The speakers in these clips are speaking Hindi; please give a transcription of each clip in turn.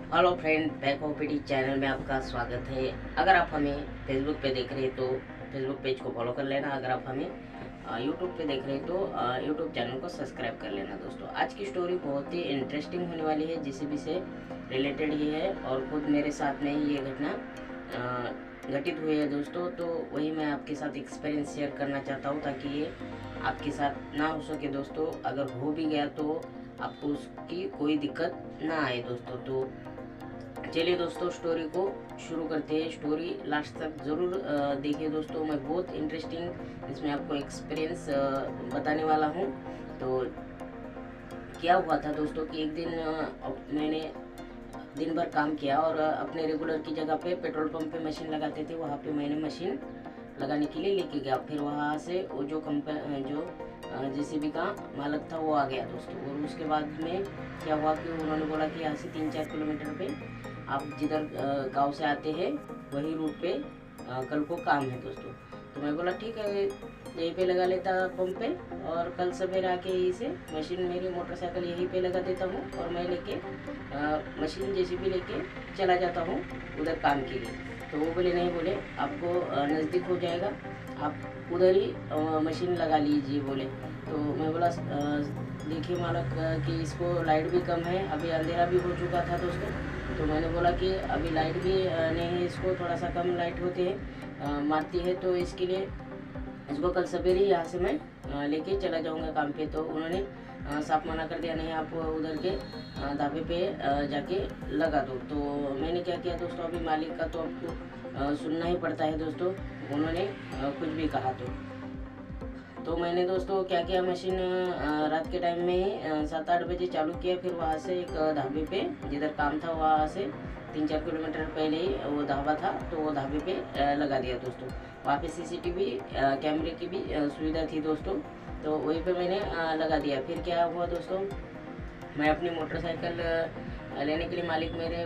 Hello friend, back OPD channel में आपका स्वागत है। अगर आप हमें फेसबुक पे देख रहे हैं तो फेसबुक पेज को फॉलो कर लेना। अगर आप हमें यूट्यूब पे देख रहे हैं तो यूट्यूब चैनल को सब्सक्राइब कर लेना। दोस्तों, आज की स्टोरी बहुत ही इंटरेस्टिंग होने वाली है, जेसीबी से रिलेटेड ही है और खुद मेरे साथ में ही ये घटना घटित हुई है दोस्तों। तो वही मैं आपके साथ एक्सपीरियंस शेयर करना चाहता हूँ, ताकि ये आपके साथ ना हो सके दोस्तों। अगर हो भी गया तो आपको उसकी कोई दिक्कत ना आए दोस्तों। तो चलिए दोस्तों, स्टोरी को शुरू करते हैं। स्टोरी लास्ट तक ज़रूर देखिए दोस्तों। मैं बहुत इंटरेस्टिंग इसमें आपको एक्सपीरियंस बताने वाला हूँ। तो क्या हुआ था दोस्तों कि एक दिन मैंने दिन भर काम किया और अपने रेगुलर की जगह पे पेट्रोल पंप पे मशीन लगाते थे, वहाँ पे मैंने मशीन लगाने के लिए लेके गया। फिर वहाँ से वो जो जेसीबी का मालक था वो आ गया दोस्तों। और उसके बाद में क्या हुआ कि उन्होंने बोला कि यहाँ से 3-4 किलोमीटर पे आप जिधर गांव से आते हैं वही रूट पे कल को काम है दोस्तों। तो मैं बोला ठीक है, यहीं पे लगा लेता पंप पे, और कल सवेरे आके यहीं से मशीन, मेरी मोटरसाइकिल यहीं पे लगा देता हूँ और मैं लेके मशीन जेसीबी लेके चला जाता हूँ उधर काम के लिए। तो वो बोले नहीं, बोले आपको नज़दीक हो जाएगा, आप उधर ही मशीन लगा लीजिए बोले। तो मैं बोला देखिए मालक कि इसको लाइट भी कम है, अभी अंधेरा भी हो चुका था दोस्तों। तो मैंने बोला कि अभी लाइट भी नहीं है, इसको थोड़ा सा कम लाइट होती है मारती है, तो इसके लिए इसको कल सवेरे ही यहाँ से मैं लेके चला जाऊँगा काम पे। तो उन्होंने साफ मना कर दिया, नहीं आप उधर के ढाबे पे जाके लगा दो। तो मैंने क्या किया दोस्तों, अभी मालिक का तो आपको सुनना ही पड़ता है दोस्तों, उन्होंने कुछ भी कहा तो मैंने दोस्तों क्या किया, मशीन रात के टाइम में ही 7-8 बजे चालू किया। फिर वहाँ से एक ढाबे पे जिधर काम था वहाँ से 3-4 किलोमीटर पहले ही वो ढाबा था, तो वो ढाबे पे लगा दिया दोस्तों। वहाँ पे सीसीटीवी कैमरे की भी सुविधा थी दोस्तों, तो वहीं पे मैंने लगा दिया। फिर क्या हुआ दोस्तों, मैं अपनी मोटरसाइकिल लेने के लिए मालिक मेरे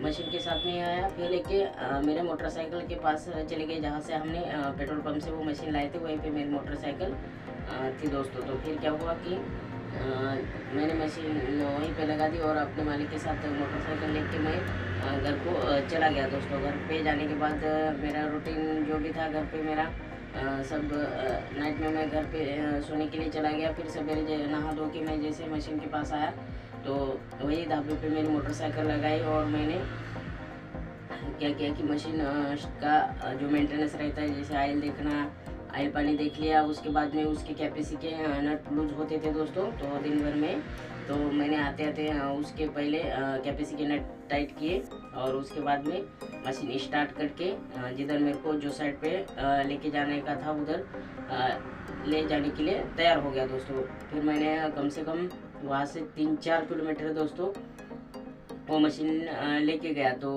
मशीन के साथ में ही आया। फिर लेके मेरे मोटरसाइकिल के पास चले गए जहाँ से हमने पेट्रोल पंप से वो मशीन लाए थे, वहीं पे मेरी मोटरसाइकिल थी दोस्तों। तो फिर क्या हुआ कि मैंने मशीन वहीं पे लगा दी और अपने मालिक के साथ मोटरसाइकिल लेके मैं घर को चला गया दोस्तों। घर पे जाने के बाद मेरा रूटीन जो भी था घर पे मेरा सब नाइट में मैं घर पे सोने के लिए चला गया। फिर सवेरे नहा धो के मैं जैसे मशीन के पास आया तो वही ढाबे पे मेरी मोटरसाइकिल लगाई और मैंने क्या किया कि मशीन का जो मेंटेनेंस रहता है, जैसे ऑयल देखना, ऑयल पानी देख लिया। उसके बाद में उसके कैपेसिटी के नट लूज होते थे दोस्तों, तो दिन भर में तो मैंने आते आते उसके पहले कैपेसिटी के नट टाइट किए और उसके बाद में मशीन स्टार्ट करके जिधर मेरे को जो साइड पे लेके जाने का था उधर ले जाने के लिए तैयार हो गया दोस्तों। फिर मैंने कम से कम वहाँ से 3-4 किलोमीटर दोस्तों वो मशीन लेके गया। तो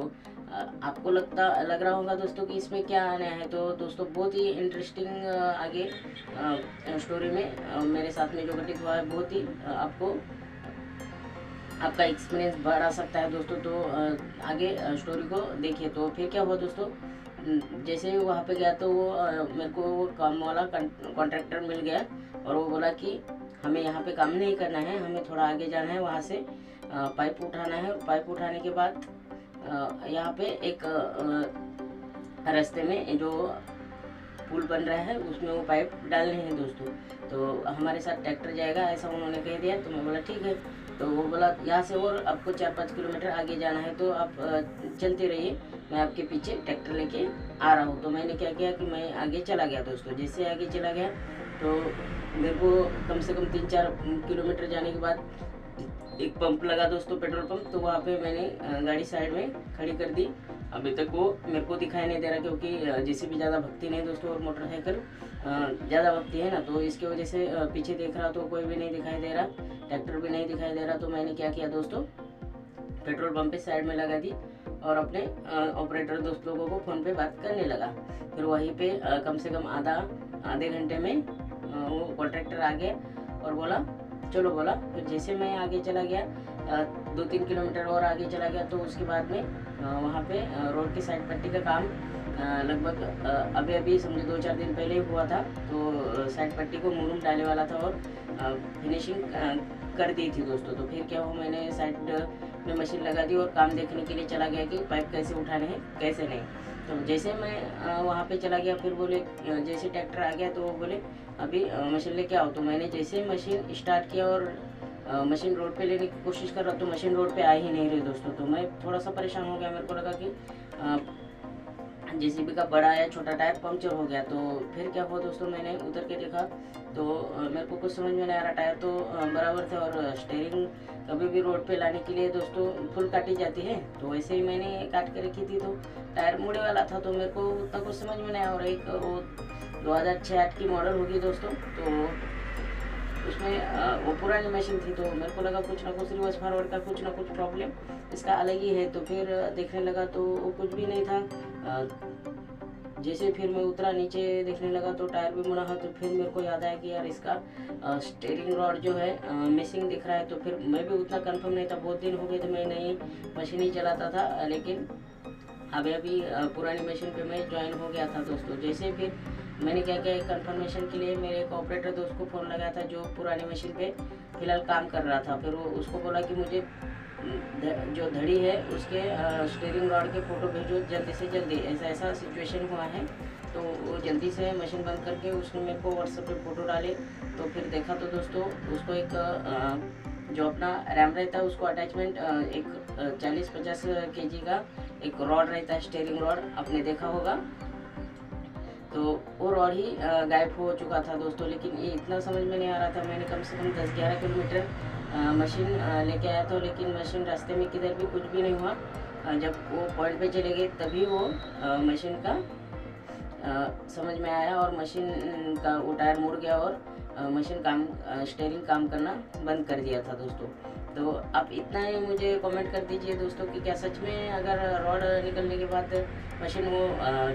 आपको लग रहा होगा दोस्तों कि इसमें क्या नया है। तो दोस्तों बहुत ही इंटरेस्टिंग आगे स्टोरी में मेरे साथ में जो घटित हुआ है, बहुत ही आपको आपका एक्सपीरियंस बढ़ा सकता है दोस्तों। तो आगे स्टोरी को देखिए। तो फिर क्या हुआ दोस्तों, जैसे ही वहाँ पे गया तो वो मेरे को वो काम वाला कॉन्ट्रैक्टर मिल गया और वो बोला कि हमें यहाँ पे काम नहीं करना है, हमें थोड़ा आगे जाना है, वहाँ से पाइप उठाना है। पाइप उठाने के बाद यहाँ पे एक रास्ते में जो पुल बन रहा है उसमें वो पाइप डालने हैं दोस्तों। तो हमारे साथ ट्रैक्टर जाएगा ऐसा उन्होंने कह दिया। तो मैं बोला ठीक है। तो वो बोला यहाँ से और आपको 4-5 किलोमीटर आगे जाना है, तो आप चलते रहिए, मैं आपके पीछे ट्रैक्टर लेके आ रहा हूँ। तो मैंने क्या किया कि मैं आगे चला गया दोस्तों। जैसे आगे चला गया तो मेरे को कम से कम 3-4 किलोमीटर जाने के बाद एक पंप लगा दोस्तों, पेट्रोल पंप। तो वहाँ पे मैंने गाड़ी साइड में खड़ी कर दी। अभी तक वो मेरे को दिखाई नहीं दे रहा, क्योंकि जैसे भी ज़्यादा भगती नहीं दोस्तों और मोटरसाइकिल ज़्यादा भगती है ना, तो इसकी वजह से पीछे देख रहा तो कोई भी नहीं दिखाई दे रहा, ट्रैक्टर भी नहीं दिखाई दे रहा। तो मैंने क्या किया दोस्तों, पेट्रोल पंप पे साइड में लगा दी और अपने ऑपरेटर दोस्त लोगों को फ़ोन पे बात करने लगा। फिर वहीं पे कम से कम आधे घंटे में वो कॉन्ट्रैक्टर आ गया और बोला चलो बोला। फिर जैसे मैं आगे चला गया 2-3 किलोमीटर और आगे चला गया, तो उसके बाद में वहाँ पे रोड की साइड पट्टी का काम लगभग अभी समझो 2-4 दिन पहले ही हुआ था। तो साइड पट्टी को मुरूम डालने वाला था और फिनिशिंग कर दी थी दोस्तों। तो फिर क्या हुआ, मैंने साइड अपनी मशीन लगा दी और काम देखने के लिए चला गया कि पाइप कैसे उठाने हैं कैसे नहीं। तो जैसे मैं वहाँ पे चला गया, फिर बोले जैसे ट्रैक्टर आ गया तो वो बोले अभी मशीन लेके आओ। तो मैंने जैसे मशीन स्टार्ट किया और मशीन रोड पे लेने की कोशिश कर रहा, तो मशीन रोड पे आ ही नहीं रही दोस्तों। तो मैं थोड़ा सा परेशान हो गया, मेरे को लगा कि जेसीबी का बड़ा या छोटा टायर पंक्चर हो गया। तो फिर क्या हुआ दोस्तों, मैंने उतर के देखा तो मेरे को कुछ समझ में नहीं आ रहा। टायर तो बराबर थे और स्टीयरिंग कभी भी रोड पे लाने के लिए दोस्तों फुल काटी जाती है, तो वैसे ही मैंने काट के रखी थी। तो टायर मुड़े वाला था, तो मेरे को उतना कुछ समझ में नहीं आया। और एक वो 2006-8 की मॉडल होगी दोस्तों, तो उसमें वो पुरानी मशीन थी, तो मेरे को लगा कुछ ना कुछ रिवर्स फॉरवर्ड का कुछ ना कुछ प्रॉब्लम इसका अलग ही है। तो फिर देखने लगा तो वो कुछ भी नहीं था। जैसे फिर मैं उतरा नीचे देखने लगा तो टायर भी मुड़ा है। तो फिर मेरे को याद आया कि यार इसका स्टीयरिंग रॉड जो है मिसिंग दिख रहा है। तो फिर मैं भी उतना कंफर्म नहीं था, बहुत दिन हो गए थे मैं नई मशीन ही चलाता था, लेकिन अभी पुरानी मशीन पे मैं ज्वाइन हो गया था दोस्तों। जैसे फिर मैंने क्या किया, कंफर्मेशन के लिए मेरे एक ऑपरेटर दोस्त को फ़ोन लगाया था जो पुरानी मशीन पे फ़िलहाल काम कर रहा था। फिर वो उसको बोला कि मुझे जो धड़ी है उसके स्टीयरिंग रॉड के फ़ोटो भेजो जल्दी से जल्दी, ऐसा ऐसा सिचुएशन हुआ है। तो वो जल्दी से मशीन बंद करके उसने मेरे को व्हाट्सएप पे फ़ोटो डाले। तो फिर देखा तो दोस्तों उसको एक जो अपना रैम रहता है उसको अटैचमेंट एक 40-50 kg का एक रॉड रहता है, स्टीयरिंग रॉड, आपने देखा होगा। तो वो रॉड ही गायब हो चुका था दोस्तों। लेकिन ये इतना समझ में नहीं आ रहा था, मैंने कम से कम 10-11 किलोमीटर मशीन लेके आया था, लेकिन मशीन रास्ते में किधर भी कुछ भी नहीं हुआ। जब वो पॉइंट पे चले गए तभी वो मशीन का समझ में आया और मशीन का वो टायर मुड़ गया और मशीन स्टीयरिंग काम करना बंद कर दिया था दोस्तों। तो आप इतना ही मुझे कमेंट कर दीजिए दोस्तों कि क्या सच में अगर रॉड निकलने के बाद मशीन वो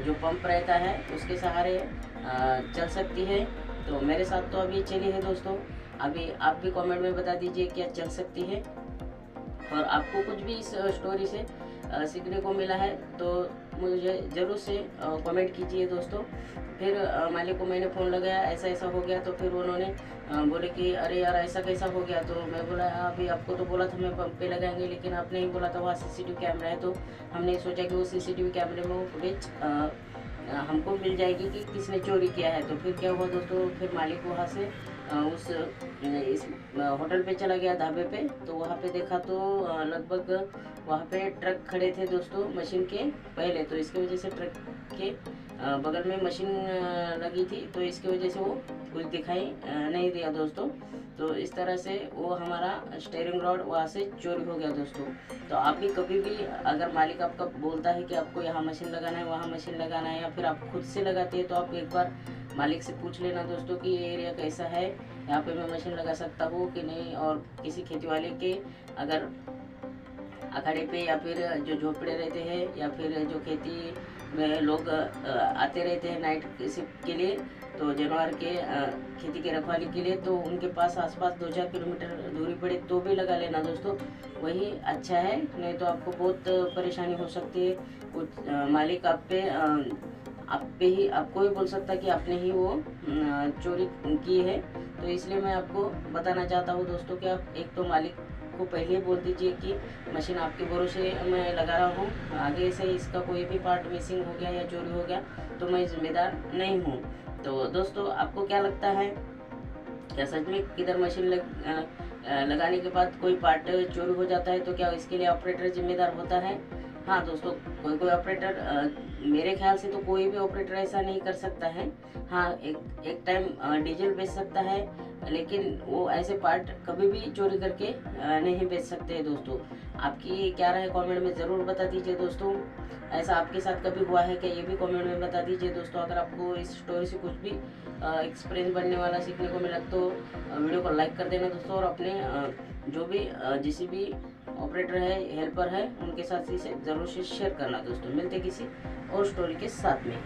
जो पंप रहता है उसके सहारे चल सकती है। तो मेरे साथ तो अभी चली है दोस्तों, अभी आप भी कमेंट में बता दीजिए क्या चल सकती है और आपको कुछ भी इस स्टोरी से सीखने को मिला है तो मुझे ज़रूर से कमेंट कीजिए दोस्तों। फिर मालिक को मैंने फ़ोन लगाया, ऐसा ऐसा हो गया। तो फिर उन्होंने बोले कि अरे यार ऐसा कैसा हो गया। तो मैं बोला अभी आपको तो बोला था मैं पंप पे लगाएंगे, लेकिन आपने ही बोला था वहाँ CCTV कैमरा है। तो हमने सोचा कि वो CCTV कैमरे में वो फुटेज हमको मिल जाएगी कि किसने चोरी किया है। तो फिर क्या हुआ दोस्तों, फिर मालिक वहाँ से इस होटल पे चला गया, ढाबे पे। तो वहाँ पे देखा तो लगभग वहाँ पे ट्रक खड़े थे दोस्तों मशीन के पहले। तो इसकी वजह से ट्रक के बगल में मशीन लगी थी, तो इसकी वजह से वो कुछ दिखाई नहीं दिया दोस्तों। तो इस तरह से वो हमारा स्टीयरिंग रॉड वहाँ से चोरी हो गया दोस्तों। तो आप भी कभी भी अगर मालिक आपका बोलता है कि आपको यहाँ मशीन लगाना है वहाँ मशीन लगाना है, या फिर आप खुद से लगाते हैं, तो आप एक बार मालिक से पूछ लेना दोस्तों कि ये एरिया कैसा है, यहाँ पे मैं मशीन लगा सकता हूँ कि नहीं। और किसी खेती वाले के अगर अखाड़े पे या फिर जो झोपड़े रहते हैं या फिर जो खेती में लोग आते रहते हैं नाइट शिफ्ट के लिए, तो जानवर के खेती के रखवाली के लिए, तो उनके पास आसपास 2-4 किलोमीटर दूरी पड़े तो भी लगा लेना दोस्तों, वही अच्छा है। नहीं तो आपको बहुत परेशानी हो सकती है। कुछ मालिक आप पे ही आपको ही बोल सकता है कि आपने ही वो चोरी की है। तो इसलिए मैं आपको बताना चाहता हूँ दोस्तों कि आप एक तो मालिक को पहले बोल दीजिए कि मशीन आपके भरोसे मैं लगा रहा हूँ, आगे से इसका कोई भी पार्ट मिसिंग हो गया या चोरी हो गया तो मैं जिम्मेदार नहीं हूँ। तो दोस्तों आपको क्या लगता है, क्या सच में किधर मशीन लगाने के बाद कोई पार्ट चोरी हो जाता है तो क्या इसके लिए ऑपरेटर जिम्मेदार होता है? हाँ दोस्तों, कोई ऑपरेटर, मेरे ख्याल से तो कोई भी ऑपरेटर ऐसा नहीं कर सकता है। हाँ, एक टाइम डीजल बेच सकता है, लेकिन वो ऐसे पार्ट कभी भी चोरी करके नहीं बेच सकते हैं दोस्तों। आपकी क्या राय कमेंट में ज़रूर बता दीजिए दोस्तों। ऐसा आपके साथ कभी हुआ है क्या, ये भी कमेंट में बता दीजिए दोस्तों। अगर आपको इस स्टोरी से कुछ भी एक्सपीरियंस बनने वाला सीखने को मिला तो वीडियो को लाइक कर देना दोस्तों, और अपने जो भी जिस भी ऑपरेटर है, हेल्पर है, उनके साथ इसे ज़रूर से शेयर करना दोस्तों। मिलते किसी और स्टोरी के साथ में।